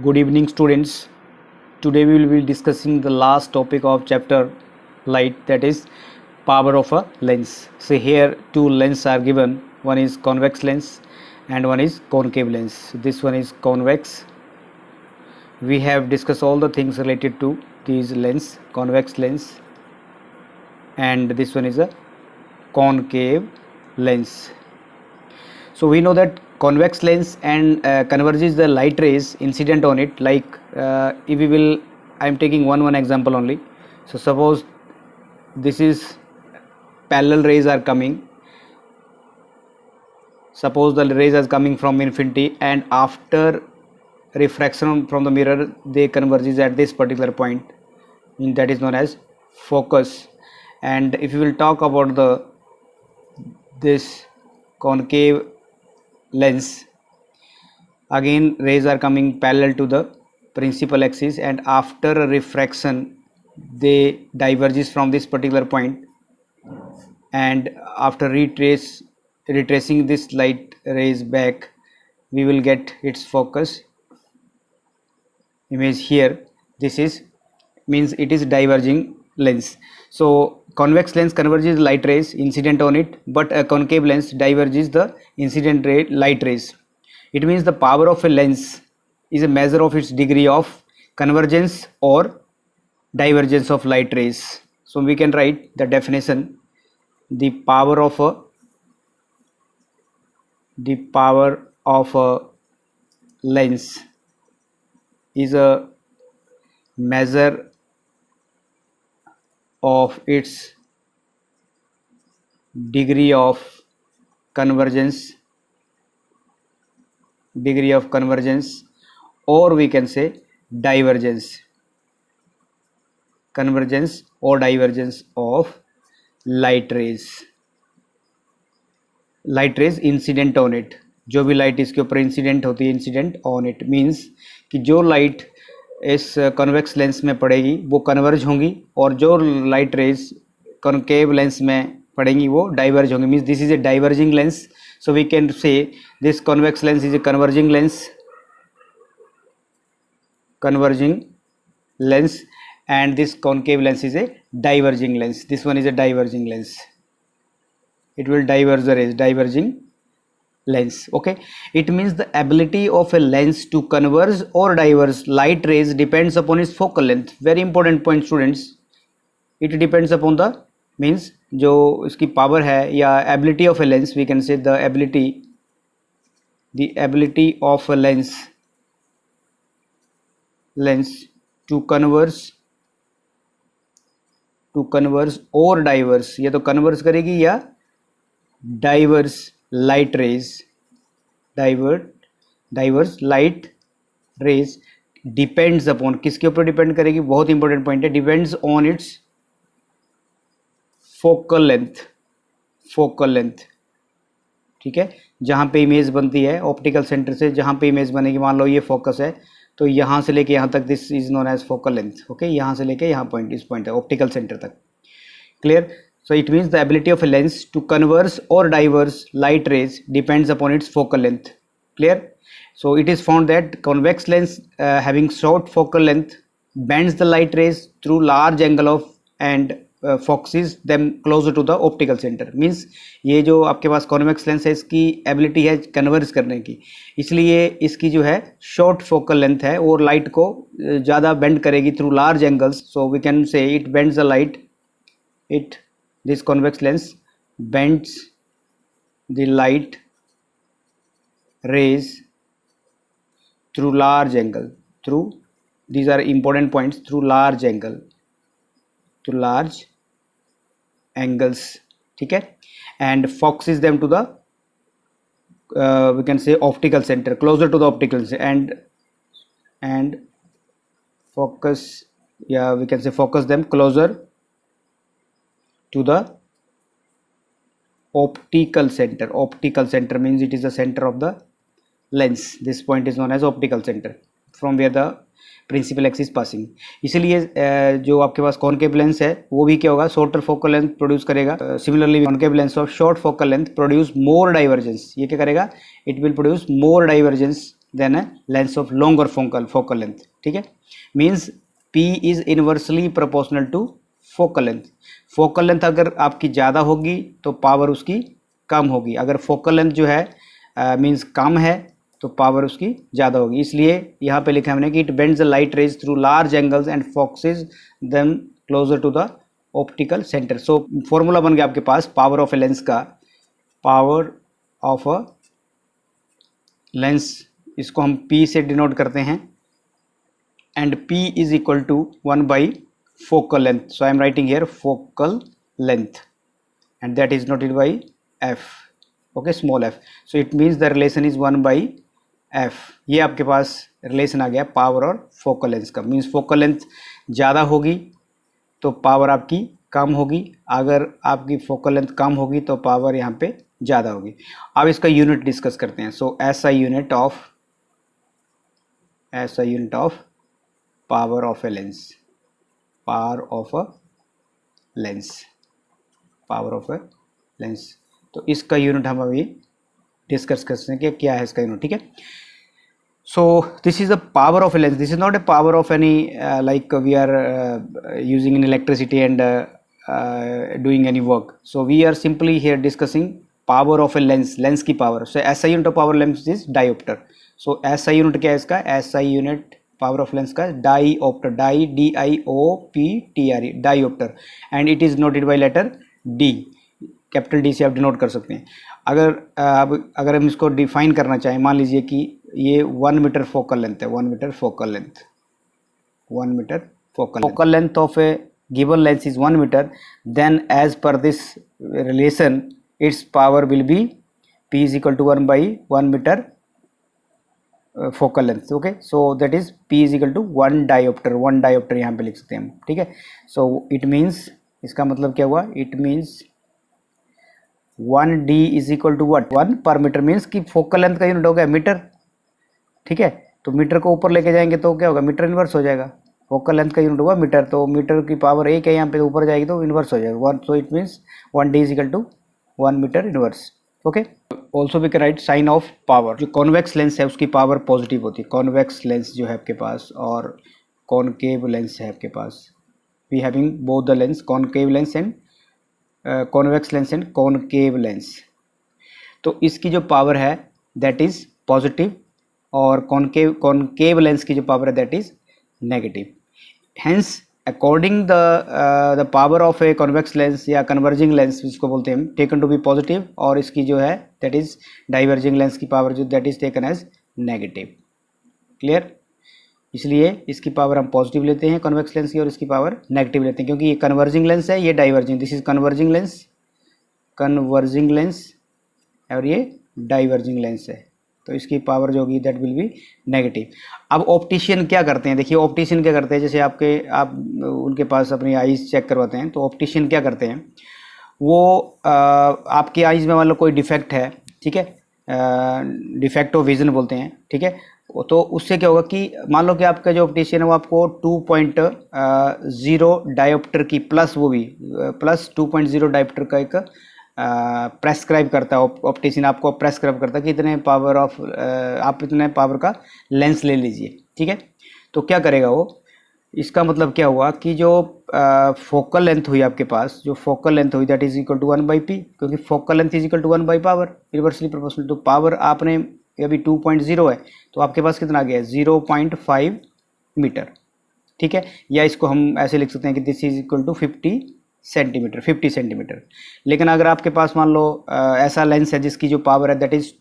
Good evening, students. Today we will be discussing the last topic of chapter light, that is power of a lens. So here two lenses are given. One is convex lens and one is concave lens. This one is convex. We have discussed all the things related to these lens, convex lens, and this one is a concave lens. So we know that convex lens and converges the light rays incident on it, like if we will, I am taking one example only. So suppose this is parallel rays are coming, suppose the rays are coming from infinity, and after refraction from the mirror they converges at this particular point, and that is known as focus. And if we will talk about this concave lens, again rays are coming parallel to the principal axis, and after a refraction they diverges from this particular point, and after retracing this light rays back, we will get its focus image here. This is means it is diverging lens. So convex lens converges light rays incident on it, but a concave lens diverges the incident light rays. It means the power of a lens is a measure of its degree of convergence or divergence of light rays. So we can write the definition: the power of a lens is a measure of its degree of convergence, or we can say divergence, convergence or divergence of light rays incident on it. जो भी light इसके ऊपर incident होती है, incident on it means कि जो light इस convex lens में पड़ेगी वो कन्वर्ज होंगी, और जो लाइट रेज कॉन्केव लेंस में पड़ेंगी वो डाइवर्ज होंगी. Means this is a diverging lens. So we can say this convex lens is a converging lens and this concave lens is a diverging lens. This one is a diverging lens. It will diverge the rays, diverging lens. Okay, it means the ability of a lens to converge or diverge light rays depends upon its focal length. Very important point, students. It depends upon the means जो इसकी power है या ability of a lens, we can say the ability of a lens to converge और diverse, या तो converse करेगी या diverse light rays depends upon, किसके ऊपर डिपेंड करेगी, बहुत इंपॉर्टेंट पॉइंट है, depends on it's focal length. ठीक है, जहां पे इमेज बनती है ऑप्टिकल सेंटर से, जहां पे इमेज बनेगी, मान लो ये फोकस है, तो यहाँ से लेके यहाँ तक this is known as focal length. Okay, यहाँ से लेके यहाँ पॉइंट, इस पॉइंट है ऑप्टिकल सेंटर तक. Clear? So it means the ability of a lens to converge or diverge light rays depends upon its focal length. Clear? So it is found that convex lens having short focal length bends the light rays through large angle of and focuses them closer to the optical center. Means ये जो आपके पास convex lens है, इसकी ability है converge करने की, इसलिए इसकी जो है short focal length है और light को ज़्यादा bend करेगी through large angles. So we can say it bends the light. This convex lens bends the light rays through large angle, through, these are important points, through large angles. ठीक है, and focuses them to the we can say optical center, closer to the optical center, and focus, yeah, we can say focus them closer to the optical center. Optical center means it is the center of the lens. This point is known as optical center, from where the principal axis passing. इसलिए जो आपके पास concave lens है वो भी क्या होगा, shorter focal length produce करेगा. Similarly concave lens of short focal length produce more divergence. ये क्या करेगा, it will produce more divergence than a lens of longer focal length, ठीक है। Means P is inversely proportional to focal length. Focal length अगर आपकी ज़्यादा होगी तो पावर उसकी कम होगी, अगर फोकल लेंथ जो है मीन्स कम है तो पावर उसकी ज़्यादा होगी। इसलिए यहाँ पे लिखा है हमने कि it bends the light rays through large angles and focuses them closer to the optical centre. So formula बन गया आपके पास पावर ऑफ ए लेंस का, पावर ऑफ अ लेंस, इसको हम P से डिनोट करते हैं, and P is equal to 1 by focal length. So I am writing here focal length and that is noted by f, okay, small f. So it means the relation is 1 by f. ये आपके पास relation आ गया power और focal length का। Means focal length ज़्यादा होगी तो power आपकी कम होगी, अगर आपकी फोकल लेंथ कम होगी तो पावर यहाँ पे ज़्यादा होगी। अब इसका यूनिट डिस्कस करते हैं। सो SI unit of power of a lens, power of a lens, power of a lens. तो इसका यूनिट हम अभी डिस्कस करते हैं कि क्या है इसका यूनिट, ठीक है। So this is the power of a lens, this is not a power of any like we are using in electricity and doing any work. So we are simply here discussing power of a lens, lens की power. So SI unit of power lens is dioptre. So SI unit क्या है इसका, SI unit power of lens का dioptre, डाई DIOPTRE, dioptre, and it is noted bye letter D, capital D से आप denote कर सकते हैं। अगर हम इसको डिफाइन करना चाहें, मान लीजिए कि ये 1 मीटर फोकल लेंथ है, 1 metre focal length, 1 metre focal length of a given lens is 1 metre, then as per this relation its power will be P is equal to 1 by 1 metre focal length, okay. So that is P is equal to 1 dioptre यहाँ पे लिख सकते हैं हम, ठीक है। सो it means, इसका मतलब क्या हुआ, it means 1D is equal to what, 1 per metre, means कि फोकल लेंथ का यूनिट हो गया मीटर, ठीक है। तो मीटर को ऊपर लेके जाएंगे तो क्या होगा, मीटर इन्वर्स हो जाएगा। फोकल लेंथ का यूनिट हुआ मीटर, तो मीटर की पावर 1 है, यहाँ पे ऊपर जाएगी तो इन्वर्स हो जाएगा 1। So it means 1D is equal to 1 metre inverse, okay. Also we can write sign of power. जो कॉन्वेक्स लेंस है उसकी पावर पॉजिटिव होती है, कॉन्वेक्स लेंस जो है आपके पास और कॉनकेव लेंस है आपके पास, we having both the lens, concave lens and convex lens and concave lens. तो इसकी जो पावर है दैट इज पॉजिटिव, और कॉनकेव लेंस की जो पावर है that is negative. Hence according the power of a convex lens या converging lens जिसको बोलते हैं टेकन टू बी पॉजिटिव, और इसकी जो है दैट इज डाइवर्जिंग लेंस की पावर जो that is taken as negative. Clear? इसलिए इसकी पावर हम पॉजिटिव लेते हैं कन्वेक्स लेंस की, और इसकी पावर नेगेटिव लेते हैं, क्योंकि ये कन्वर्जिंग लेंस है, ये diverging, this is converging lens और ये डाइवर्जिंग लेंस है, तो इसकी पावर जो होगी दैट विल बी नेगेटिव। अब ऑप्टिशियन क्या करते हैं, देखिए ऑप्टिशियन क्या करते हैं, जैसे आप उनके पास अपनी आईज चेक करवाते हैं, तो ऑप्टिशियन क्या करते हैं, वो आपकी आईज में मान लो कोई डिफेक्ट है, ठीक है, डिफेक्ट ऑफ विजन बोलते हैं, ठीक है। तो उससे क्या होगा कि मान लो कि आपका जो ऑप्टिशियन है वो आपको 2.0 डायोप्टर की प्लस, वो भी प्लस 2.0 डायोप्टर का एक प्रेस्क्राइब करता है, ऑप्टिशियन आपको प्रेस्क्राइब करता है कि इतने पावर ऑफ आप इतने पावर का लेंस ले लीजिए, ठीक है। तो क्या करेगा वो, इसका मतलब क्या हुआ कि जो फोकल लेंथ हुई आपके पास, जो फोकल लेंथ हुई that is equal to 1 by P, क्योंकि focal length is equal to 1 by power, reversely proportional. तो पावर आपने अभी 2.0 है तो आपके पास कितना आ गया, 0.5 मीटर, ठीक है। या इसको हम ऐसे लिख सकते हैं कि this is equal to 50 centimetre. लेकिन अगर आपके पास मान लो ऐसा लेंस है जिसकी जो पावर है दैट इज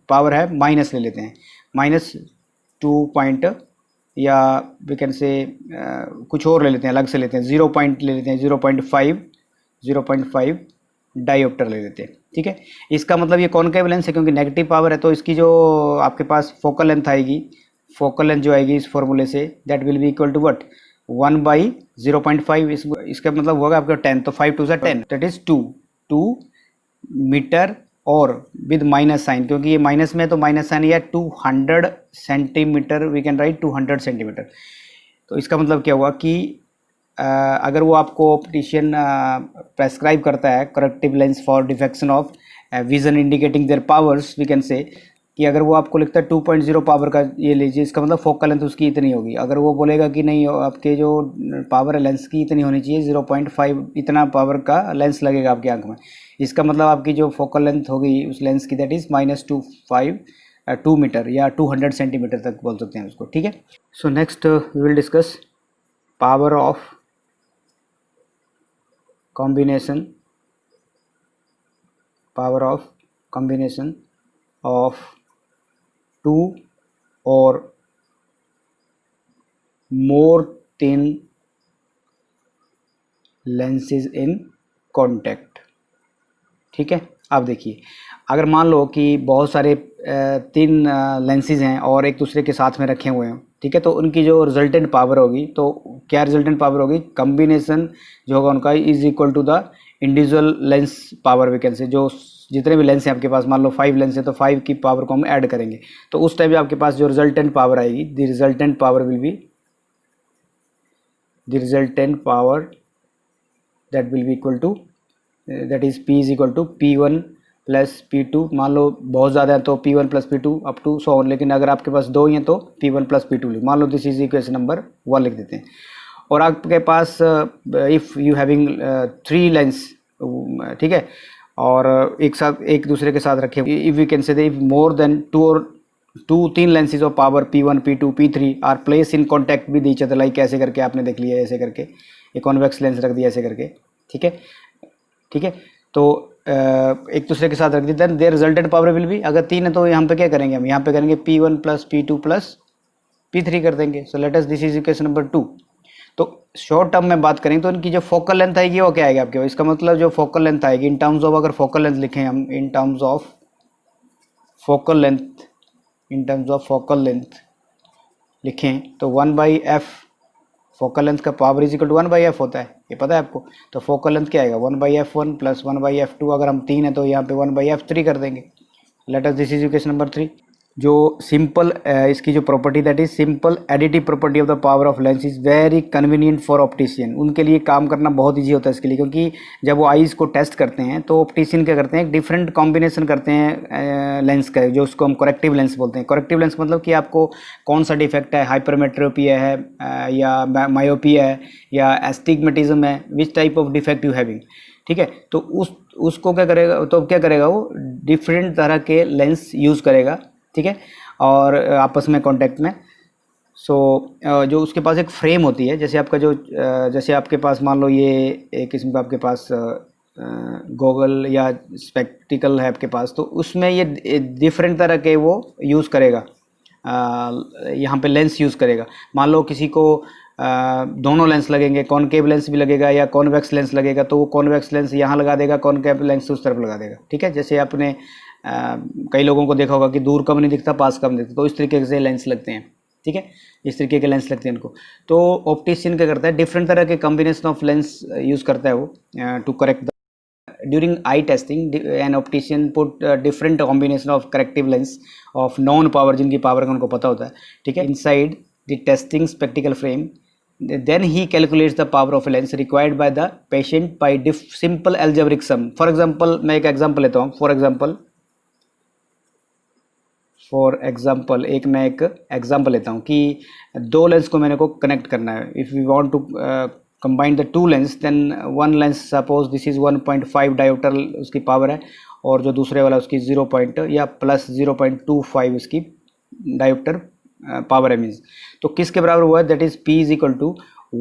पावर है माइनस, ले लेते हैं -2 या वी कैन से कुछ और ले लेते हैं, अलग से लेते हैं, 0 पॉइंट ले लेते हैं, 0.5 डायोप्टर ले लेते हैं, ठीक है। इसका मतलब ये कॉनकेव लेंस है क्योंकि नेगेटिव पावर है, तो इसकी जो आपके पास फोकल लेंथ आएगी, फोकल लेंथ जो आएगी इस फॉर्मूले से that will be equal to what, 1 by 0.5, इसका मतलब होगा आपका 10, तो 5 टू 10 दैट इज 2 मीटर, और विद माइनस साइन, क्योंकि ये माइनस में तो माइनस साइन, या 200 centimetre, we can write 200 centimetre. तो इसका मतलब क्या हुआ कि अगर वो आपको ऑप्टिशियन प्रेस्क्राइब करता है corrective lens for defection of vision indicating their powers, we can say, कि अगर वो आपको लिखता है 2.0 पावर का ये लीजिए, इसका मतलब फोकल लेंथ उसकी इतनी होगी। अगर वो बोलेगा कि नहीं आपके जो पावर है लेंस की इतनी होनी चाहिए 0.5 इतना पावर का लेंस लगेगा आपकी आंख में, इसका मतलब आपकी जो फोकल लेंथ होगी उस लेंस की दैट इज़ -2 मीटर या 200 सेंटीमीटर तक बोल सकते हैं उसको, ठीक है। So next we will discuss power of combination of two or more thin lenses in contact, ठीक है। अब देखिए, अगर मान लो कि बहुत सारे तीन लेंसेज हैं और एक दूसरे के साथ में रखे हुए हैं, ठीक है, तो उनकी जो रिजल्टेंट पावर होगी, तो क्या रिजल्टेंट पावर होगी, कम्बिनेशन जो होगा उनका is equal to the individual lens power we can say, जो जितने भी लेंस हैं आपके पास, मान लो 5 लेंस है तो 5 की पावर को हम ऐड करेंगे, तो उस टाइम आपके पास जो रिजल्टेंट पावर आएगी, the resultant power will be that will be equal to that is P is equal to P1 plus P2। मान लो बहुत ज़्यादा है तो P1 plus P2 up to 100, लेकिन अगर आपके पास दो ही हैं तो P1 प्लस P2 लिख, मान लो दिस इज इक्वेशन नंबर 1 लिख देते हैं। और आपके पास इफ़ यू हैविंग 3 लेंस, ठीक है, और एक साथ एक दूसरे के साथ रखे, if you can say if more than 3 lenses of power P1 P2 P3 are place in contact with each other, like ऐसे करके आपने देख लिया, ऐसे करके एक कॉन्वेक्स लेंस रख दिया ऐसे करके, ठीक है, ठीक है, तो एक दूसरे के साथ रख दी, then their resultant power will be, अगर 3 है तो यहाँ पे क्या करेंगे हम, यहाँ पे करेंगे P1 plus P2 plus P3 कर देंगे। So let us this is equation number 2। तो शॉर्ट टर्म में बात करेंगे तो इनकी जो फोकल लेंथ आएगी वो क्या आएगी आपके पास, इसका मतलब जो फोकल लेंथ आएगी इन टर्म्स ऑफ, अगर फोकल लेंथ लिखें हम in terms of focal length लिखें तो 1/f फोकल लेंथ का power is equal to 1/f होता है, ये पता है आपको। तो फोकल लेंथ क्या आएगा 1/f1 प्लस 1/f2, अगर हम 3 है तो यहाँ पे 1/f3 कर देंगे। Let us this is equation number 3। जो सिंपल इसकी जो property that is simple additive property of the power of lens is very convenient for optician. उनके लिए काम करना बहुत ईजी होता है इसके लिए, क्योंकि जब वो आईज़ को टेस्ट करते हैं तो ऑप्टिशियन क्या करते हैं, डिफरेंट कॉम्बिनेशन करते हैं लेंस का, जो उसको हम करेक्टिव लेंस बोलते हैं। करेक्टिव लेंस मतलब कि आपको कौन सा डिफेक्ट है, हाइपरमेट्रोपिया है या मायोपिया है या एस्टिग्मेटिज्म है, which type of defect you having, ठीक है। तो उसको क्या करेगा, तो क्या करेगा वो डिफरेंट तरह के लेंस यूज़ करेगा, ठीक है, और आपस में कांटेक्ट में। सो जो उसके पास एक फ्रेम होती है, जैसे आपका जो जैसे आपके पास मान लो ये एक किस्म का आपके पास गॉगल या स्पेक्टिकल है आपके पास, तो उसमें ये डिफरेंट तरह के वो यूज़ करेगा, यहाँ पे लेंस यूज़ करेगा। मान लो किसी को दोनों लेंस लगेंगे, कॉनकेव लेंस भी लगेगा या कॉन्वेक्स लेंस लगेगा, तो वो कॉन्वेक्स लेंस यहाँ लगा देगा, कॉनकेव लेंस उस तरफ लगा देगा, ठीक है। जैसे आपने कई लोगों को देखा होगा कि दूर कम नहीं दिखता पास कम दिखता, तो इस तरीके से लेंस लगते हैं, ठीक है, इस तरीके के लेंस लगते हैं इनको। तो ऑप्टिशियन क्या करता है, डिफरेंट तरह के कॉम्बिनेशन ऑफ लेंस यूज़ करता है वो to correct during eye testing. An optician put different combination of corrective lens of known power, जिनकी पावर का उनको पता होता है, ठीक है, inside the testing spectacle frame. Then he calculates the power of a lens required by the patient by simple algebraic sum. For example, मैं एक एग्जाम्पल लेता हूँ। फॉर एग्जाम्पल एक मैं एक एग्जाम्पल लेता हूँ कि दो लेंस को मैंने को कनेक्ट करना है। If we want to combine the two lens, then one lens suppose this is 1.5 diopter उसकी पावर है, और जो दूसरे वाला उसकी 0. या प्लस 0.25 उसकी डायोप्टर पावर है मीन्स। तो किसके बराबर हुआ है, that is P is equal to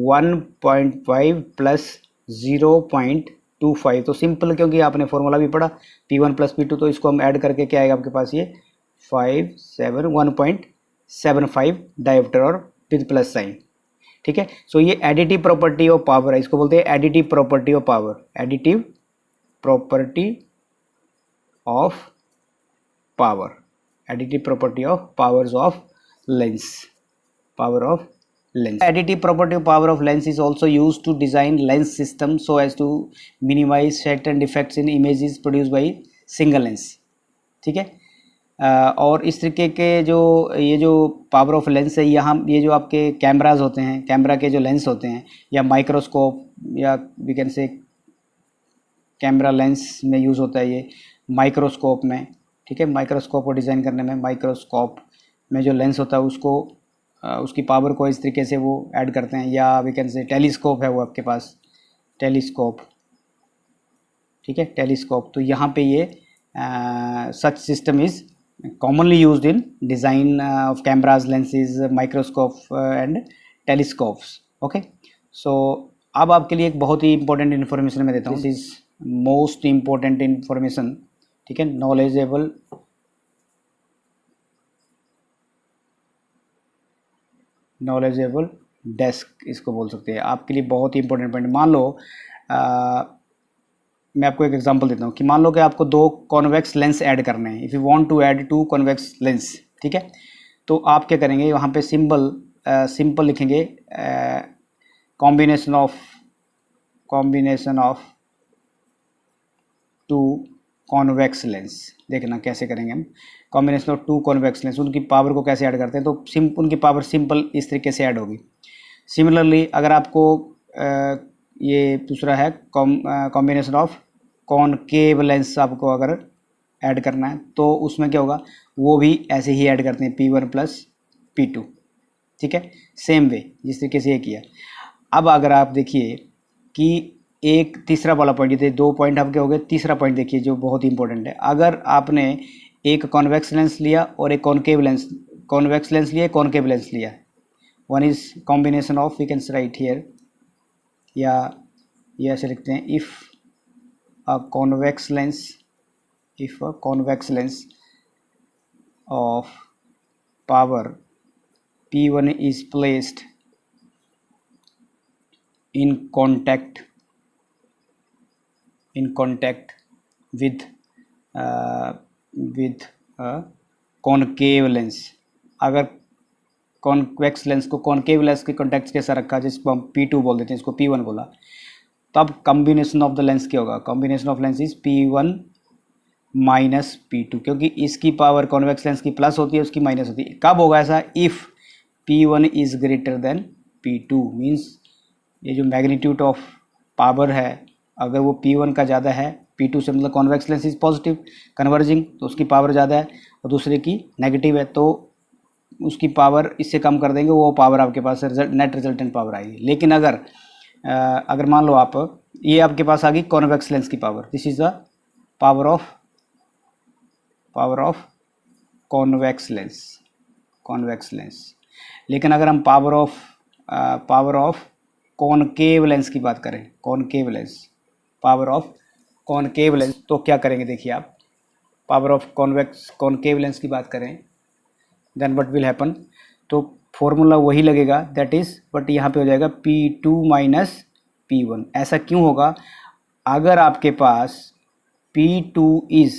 1.5 plus 0.25। तो सिंपल, क्योंकि आपने फॉर्मूला भी पढ़ा P1 प्लस P2, तो इसको हम ऐड करके क्या आएगा आपके पास, ये 1.75 डायोप्टर और विद प्लस साइन, ठीक है। सो ये एडिटिव प्रॉपर्टी ऑफ पावर है, इसको बोलते हैं additive property of power, additive property of power, additive property of powers of lens, power of lens. Additive property of power of lens is also used to design lens system so as to minimize certain defects in images produced by single lens, ठीक है। और इस तरीके के जो ये जो power of lens है, यहाँ ये जो आपके कैमराज होते हैं, कैमरा के जो लेंस होते हैं, या माइक्रोस्कोप या we can say camera lens में यूज़ होता है ये, माइक्रोस्कोप में, ठीक है। माइक्रोस्कोप को डिज़ाइन करने में, माइक्रोस्कोप में जो लेंस होता है उसको उसकी पावर को इस तरीके से वो ऐड करते हैं, या वी कैन से टेलीस्कोप है वो आपके पास, टेलीस्कोप, ठीक है, टेलीस्कोप। तो यहाँ पे ये such system is commonly used in design of cameras, lenses, microscope and telescopes. Okay, so अब आपके लिए एक बहुत ही इंपॉर्टेंट इन्फॉर्मेशन मैं देता हूँ, this is most important information, ठीक है, नॉलेजेबल डेस्क इसको बोल सकते हैं, आपके लिए बहुत ही इंपॉर्टेंट पॉइंट। मान लो मैं आपको एक एग्जांपल देता हूँ कि मान लो कि आपको दो कॉन्वेक्स लेंस ऐड करने हैं, if you want to add two convex lens, ठीक है, तो आप क्या करेंगे, वहाँ पे सिंपल लिखेंगे combination of two convex lens. देखना कैसे करेंगे हम, combination of two convex lens, उनकी पावर को कैसे ऐड करते हैं, तो उनकी पावर सिंपल इस तरीके से ऐड होगी। सिमिलरली अगर आपको ये दूसरा है कॉम्बिनेशन ऑफ कॉनकेव लेंस आपको अगर ऐड करना है, तो उसमें क्या होगा, वो भी ऐसे ही ऐड करते हैं P1 प्लस P2, ठीक है, सेम वे जिस तरीके से ये किया। अब अगर आप देखिए कि एक तीसरा वाला पॉइंट, ये दो पॉइंट आपके हो गए, तीसरा पॉइंट देखिए जो बहुत ही इंपॉर्टेंट है। अगर आपने एक कॉन्वेक्स लेंस लिया और एक कॉनकेव लेंस, कॉन्वेक्स लेंस लिया, कॉनकेव लेंस लिया, one is combination of, we can write here, या ये ऐसे लिखते हैं, if a convex lens of power P1 is placed in contact with concave lens, अगर कॉन्वेक्स लेंस को कॉनकेव लेंस के कॉन्टैक्ट के साथ रखा, जिसको हम P2 बोल देते हैं, इसको P1 बोला, तब कॉम्बिनेशन ऑफ द लेंस क्या होगा, combination of lens is P1 minus P2, क्योंकि इसकी पावर कॉन्वेक्स लेंस की प्लस होती है, उसकी माइनस होती है। कब होगा ऐसा, if P1 is greater then P2, means ये जो मैग्नीट्यूड ऑफ पावर है, अगर वो P1 का ज़्यादा है P2 से, मतलब convex lens is positive converging, तो उसकी पावर ज़्यादा है, और दूसरे की नेगेटिव है, तो उसकी पावर इससे कम कर देंगे, वो पावर आपके पास नेट रिजल्टेंट पावर आएगी। लेकिन अगर मान लो आप, ये आपके पास आ गई कॉन्वेक्स लेंस की power, this is the power of convex lens. लेकिन अगर हम पावर ऑफ कॉनकेव लेंस की बात करें, पावर ऑफ कॉनकेव लेंस, तो क्या करेंगे, देखिए आप, पावर ऑफ कॉनकेव लेंस की बात करें, देन व्हाट विल हैपन, तो फॉर्मूला वही लगेगा, दैट इज, बट यहाँ पे हो जाएगा P2 माइनस P1। ऐसा क्यों होगा, अगर आपके पास P2 इज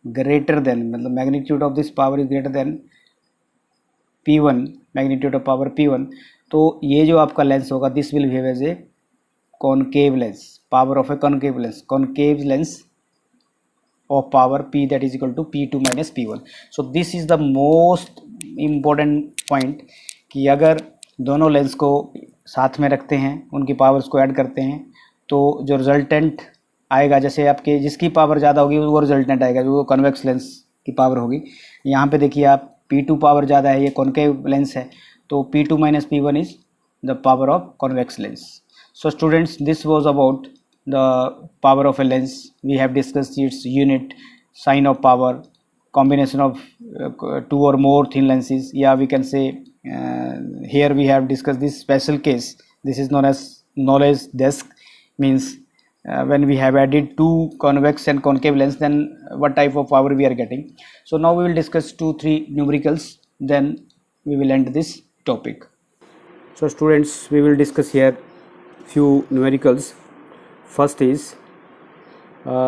ग्रेटर देन, मतलब magnitude of this power is greater than P1, magnitude of power P1, तो ये जो आपका लेंस होगा, this will behave as a concave lens, power of a concave lens of power P that is equal to P2 minus P1. So this is the most important point कि अगर दोनों lens को साथ में रखते हैं, उनकी पावर्स को ऐड करते हैं, तो जो रिजल्टेंट आएगा, जैसे आपके जिसकी पावर ज़्यादा होगी वो रिजल्टेंट आएगा, जो कॉन्वेक्स लेंस की पावर होगी। यहाँ पे देखिए आप, P2 पावर ज़्यादा है, ये कॉनकेव लेंस है, तो P2 minus P1 is the power of convex lens. So students, this was about the power of a lens. We have discussed its unit, sign of power, combination of two or more thin lenses. Yeah, we can say here we have discussed this special case. This is known as knowledge desk, means when we have added two convex and concave lens, then what type of power we are getting. So now we will discuss 2-3 numericals, then we will end this topic. So students, we will discuss here few numericals. First is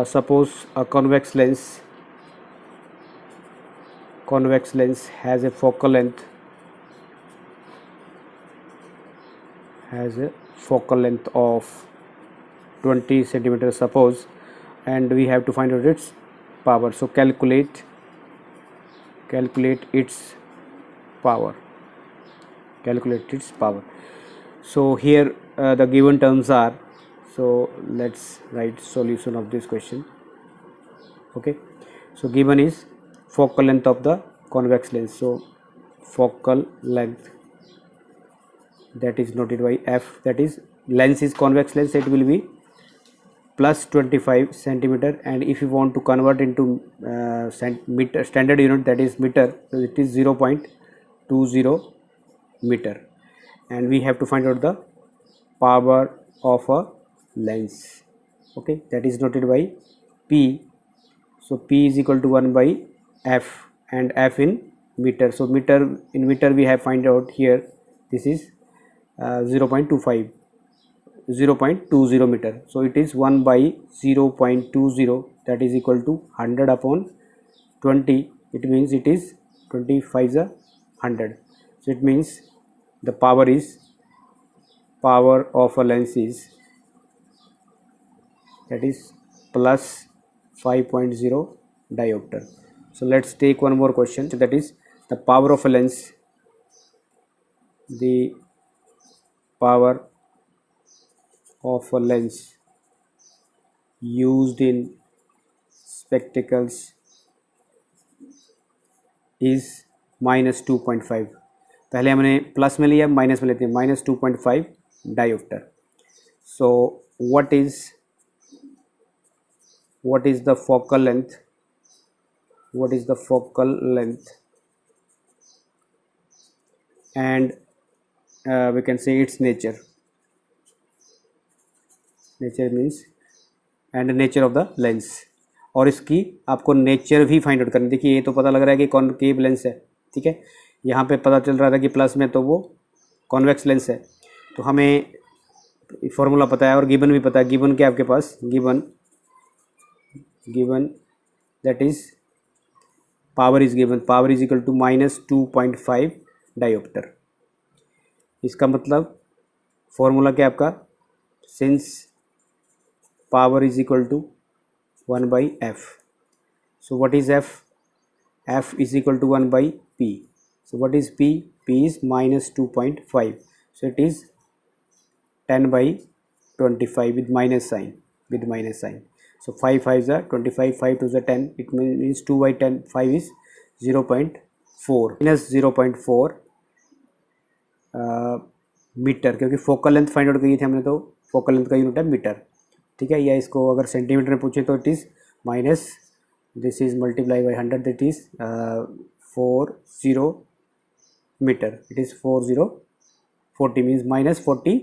suppose a convex lens has a focal length of 20 centimeters suppose, and we have to find out its power. So calculate its power. So here the given terms are, so let's write solution of this question. Okay, so given is focal length of the convex lens. So focal length, that is noted by f, that is lens is convex lens, it will be plus 25 centimeter, and if you want to convert into meter, standard unit, that is meter, so it is 0.20 meter, and we have to find out the power of a lens. Okay, that is noted by P. So P is equal to 1 by F, and F in meter. So meter, in meter we have find out here, this is 0.20 meter. So it is 1 by 0.20, that is equal to 100 upon 20. It means it is 25 is a 100. So it means the power of a lens is, that is plus 5.0 diopter. So let's take one more question, that is the power of a lens. The power of a lens used in spectacles is -2.5. पहले हमने plus में लिया, minus में लेते हैं, -2.5 diopter. So what is the focal length? What is the focal length? And we can say its nature. Nature means and nature of the lens. और इसकी आपको नेचर भी फाइंड आउट करनी. देखिए ये तो पता लग रहा है कि कॉनकेव लेंस है, ठीक है. यहाँ पे पता चल रहा था कि प्लस में तो वो कॉन्वेक्स लेंस है. तो हमें फॉर्मूला पता है और गिवन भी पता है. गिवन क्या आपके पास, given that is power is given, power is equal to -2.5 dioptre. इसका मतलब फॉर्मूला क्या आपका, since power is equal to 1 by f. So what is f? F is equal to 1 by p. So what is p? P is -2.5. So it is 10 by 25 with minus sign, So 5 5 is 25, 5 2 is 10. It means 2 by 10, 5 is 0.4 minus 0.4 metre, क्योंकि focal length find out की थी हमने, तो focal length का unit है metre, ठीक है. या इसको अगर सेंटीमीटर में पूछे तो it is minus, this is multiply by 100, that is 40 metre. It is 40 means -40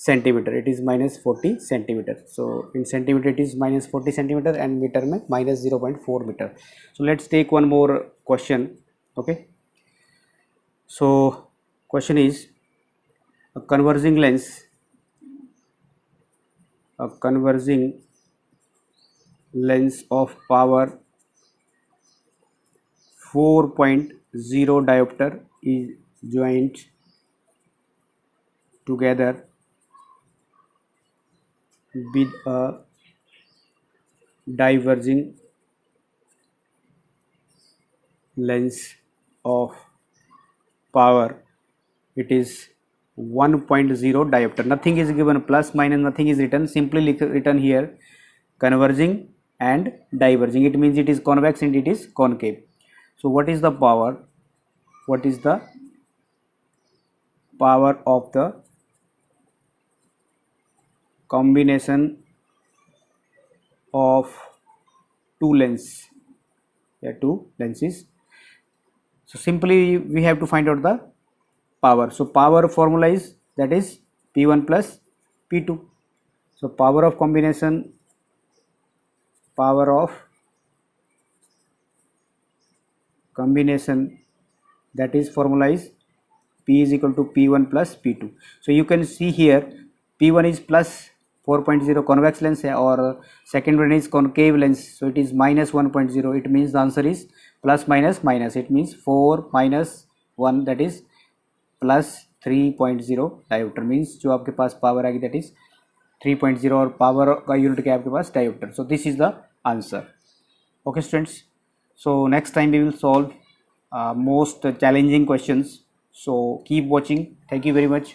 centimetre. It is -40 centimetre. So in centimetre it is -40 centimetre and metre में -0.4 metre. So let's take one more question. Okay, so question is a converging lens of power 4.0 diopter is joined together with a diverging lens of power, it is 1.0 diopter. Nothing is given, plus minus nothing is written, simply written here converging and diverging. It means it is convex and it is concave. So what is the power? What is the power of the combination of two lenses? Two lenses. So simply we have to find out the power. So power formula is, that is P1 plus P2. So power of combination, that is formula is P is equal to P1 plus P2. So you can see here P1 is plus 4.0 convex lens है और second one is concave lens, so it is -1.0. it means the answer is plus minus minus, it means 4 minus 1, that is plus 3.0 dioptre. Means जो आपके पास power आएगी that is 3.0 और power का unit क्या है आपके पास, dioptre. So this is the answer. Okay students, so next time we will solve most challenging questions. So keep watching. Thank you very much.